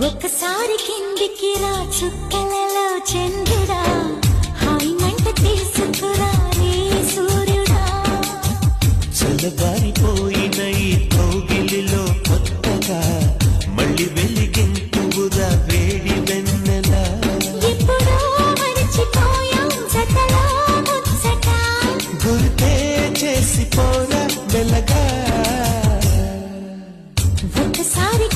ఒకసారి కిందికి రా చుక్కలలో చంద్రుడా హాయి మంట తీసుకురా రే సూర్యుడా చల్లబారిపోయిన ఈ కౌగిలిలో కొత్తగా మళ్ళీ వెలిగింపుగా వేడి వెన్నెలా ఎప్పుడో మరిచిపోయాం జతలో ముచ్చట గుర్తే చేసిపోరా మెల్లగా ఒకసారి